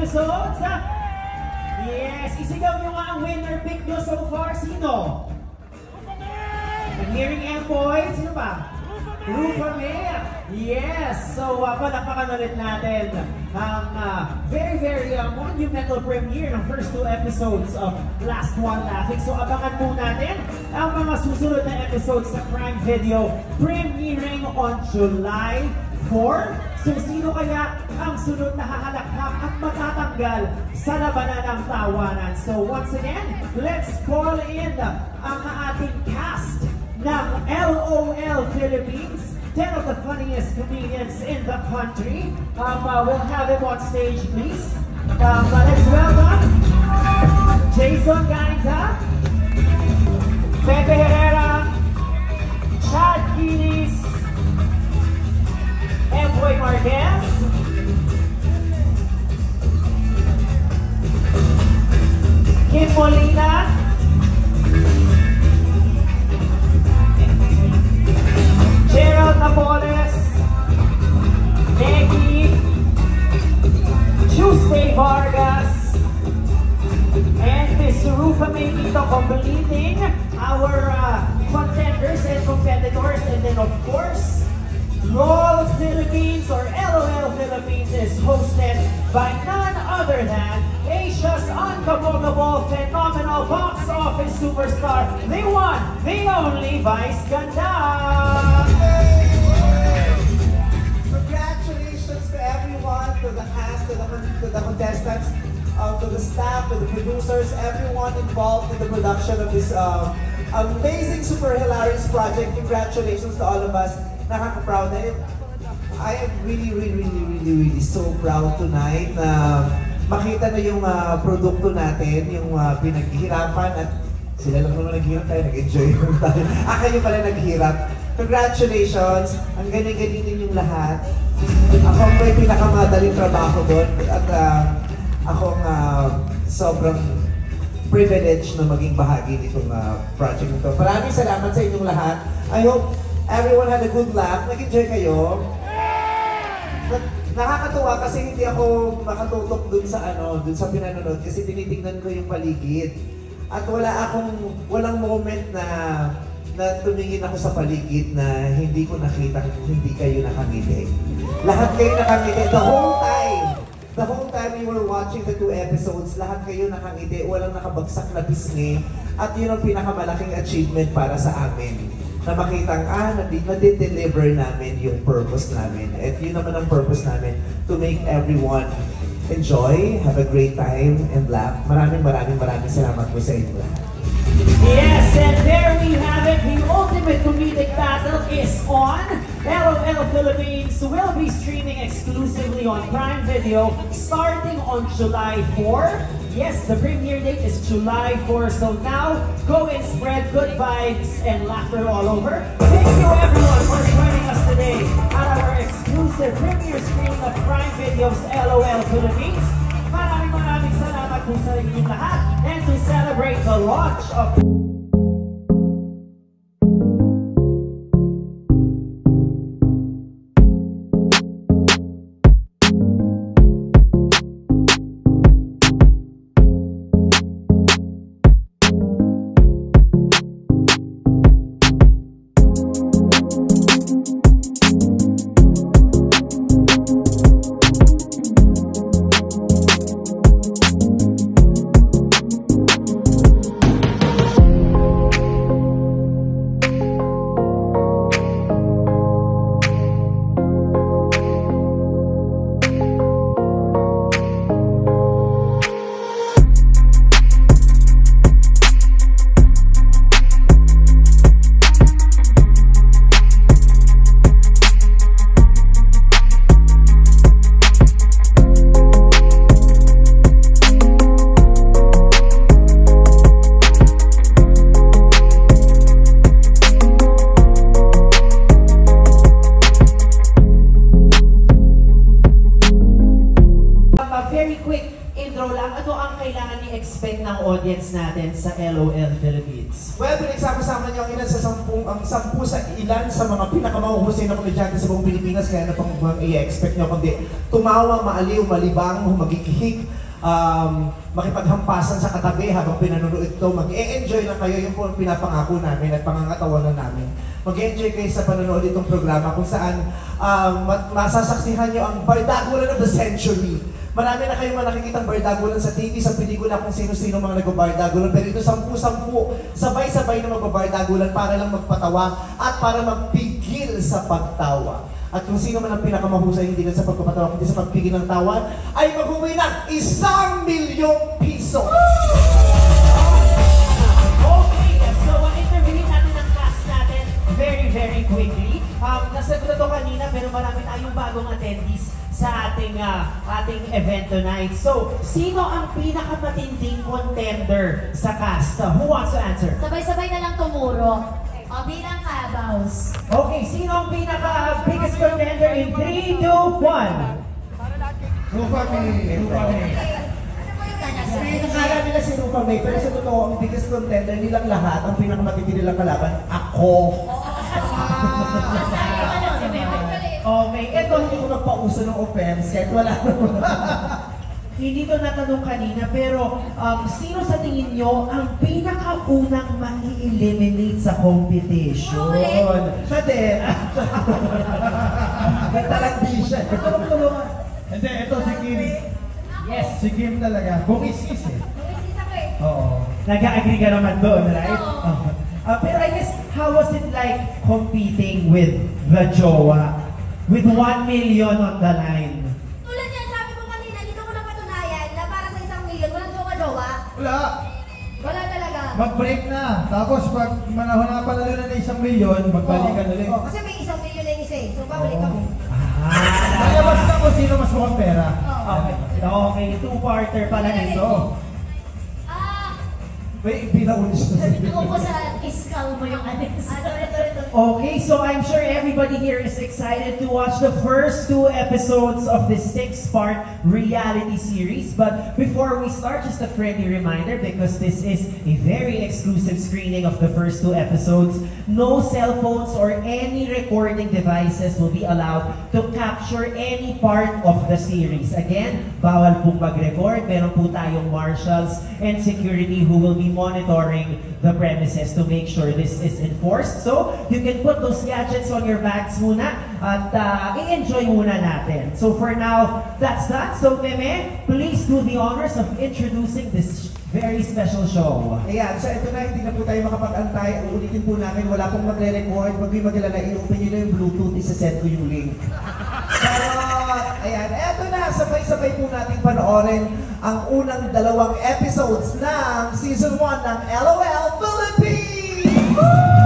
episodes. Yes, isigaw nyo nga ang winner pick nyo so far. Sino? Hearing M boy. Sino ba? Rufame. Yes. So, palakpakan ulit natin ang very monumental premiere ng first 2 episodes of Last One Laughing. So, abangan po natin ang mga susunod na episodes sa Prime Video premiering on July 4. So, sino kaya ang sunod na hahalakhak at matatanggal sa labanan ng tawanan? So, once again, let's call in ang ating cast ng LOL Philippines, 10 of the funniest comedians in the country. We'll have him on stage, please. Let's welcome Jason Gainza, Pepe Herrera, Chad Kilis, Emboy Marquez, Kim Molina, Gerald Napoles, Maggie, Tuesday Vargas, and Miss Rufame Mito completing our contenders and competitors. And then of course, LOL Philippines or LOL Philippines is hosted by none other than Asia's unbelievable, phenomenal box office superstar, the one, the only Vice Ganda. Congratulations to everyone, to the cast, to the contestants, to the staff, to the producers, everyone involved in the production of this amazing, super hilarious project. Congratulations to all of us. Nakaka-proud na. I am really so proud tonight na makita na yung produkto natin, yung pinaghihirapan at sila lang naman naghihirap tayo, nag-enjoy yung tayo. Kayo pala naghihirap. Congratulations! Ang galing-galing ninyong lahat. Ako ang may pinakamadaling trabaho doon at akong sobrang privileged na maging bahagi nitong project nito. Maraming salamat sa inyong lahat. I hope everyone had a good laugh. Nag-enjoy kayo? Nakakatuwa kasi hindi ako makatutok dun sa pinanonood kasi tinitingnan ko yung paligid. At walang moment na tumingin ako sa paligid na hindi ko nakita kung hindi kayo nakangiti. Lahat kayo nakangiti. The whole time we were watching the 2 episodes, lahat kayo nakangiti. Walang nakabagsak na pisngi. At yun ang pinakamalaking achievement para sa amin. Na makitang, na-deliver namin yung purpose namin. At yun naman ang purpose namin, to make everyone enjoy, have a great time, and laugh. Maraming salamat po sa inyo lahat. Yes, and there we have it. The ultimate comedic battle is on. LOL Philippines will be streaming exclusively on Prime Video starting on July 4. Yes, the premiere date is July 4, so now go and spread good vibes and laughter all over. Thank you everyone for joining us today at our exclusive premiere screening of Prime Video's LOL Philippines. Maraming salamat po sa inyong lahat, and to celebrate the launch of audience natin sa LOL Philippines? Well, pinagsama-sama niyo ang ilan sa 10 sa ilan sa mga pinakamahuhusay na komedyante sa buong Pilipinas, kaya ano pang mga i-expect niyo kundi tumawa, maaliw, malibang, magikihik, makipaghampasan sa katabi habang pinanonood ito, mag-e-enjoy lang kayo, yung po pinapangako namin at pangangatawanan namin. Mag-enjoy kayo sa panonood itong programa kung saan masasaksihan nyo ang bardagulan of the century. Marami na kayong nakikitang bardagulan sa TV, sa pelikula kung sino-sino mga nagbabardagulan, pero ito 10-10, sabay-sabay na magbabardagulan para lang magpatawa at para magpigil sa pagtawa. At kung sino man ang pinakamahusay hindi lang sa pagpapatawa, kundi sa pagpigil ng tawa, ay mag-uwi ng 1,000,000 piso! Okay, so interviewin natin ang cast natin very quickly. Nasagot na ito kanina, pero marami tayong bagong attendees sa ating event tonight. So, sino ang pinakamatinding contender sa cast? Who wants to answer? Sabay-sabay na lang tumuro. O, bilang kabaws. Okay, sino ang pinaka-biggest contender in 3, 2, 1? Rupa May. Akala nila si Rupa May, pero sa totoo, ang biggest contender nilang lahat, ang pinakamatindi nilang kalaban, ako. Okay, ito Hindi ko magpauso ng offense, kahit wala naman. hindi ko natanong kanina, pero sino sa tingin nyo ang pinakaunang ma-eliminate sa competition? Pwede. Nagtalagdi siya. Tulong-tulungan. Hindi, ito si Kim. Yes. Si Kim talaga. Bumisis eh. Bumisis ako eh. Oo. Nag-agree ka naman doon, right? Oo. Pero I guess, how was it like competing with the jowa? With 1 million on the line? Tulad yan, sabi ko kanina, dito ko napatunayan na para sa 1,000,000, walang jowa-jowa. Wala. Wala talaga. Mag-break na. Tapos pag manahon na panalo na 1,000,000, magbalikan ulit. Kasi may 1,000,000 na yung isa eh. So, babalik kami. Lalabas na kung sino mas mukhang pera. Okay, okay, two-parter pala nito. May pinaulis na siya. Ako po sa iskal mo yung anis. Okay, so I'm sure everybody here is excited to watch the first 2 episodes of this 6-part reality series. But before we start, just a friendly reminder, because this is a very exclusive screening of the first 2 episodes, no cell phones or any recording devices will be allowed to capture any part of the series. Again, bawal pong mag-record. Meron po tayong marshals and security who will be monitoring the premises to make sure this is enforced. So, you can put those gadgets on your bags muna at i-enjoy muna natin. So for now, that's that. So Meme, please do the honors of introducing this very special show. Ayan, so ito na, hindi na po tayo makapag-antay. Uulitin po namin, wala pong magre-record. Huwag yung mag-alala, i-open nyo na yung Bluetooth, isa-set ko yung link. Charot! Ayan, eto na, sabay-sabay po natin panoorin ang unang 2 episodes ng Season 1 ng LOL Philippines!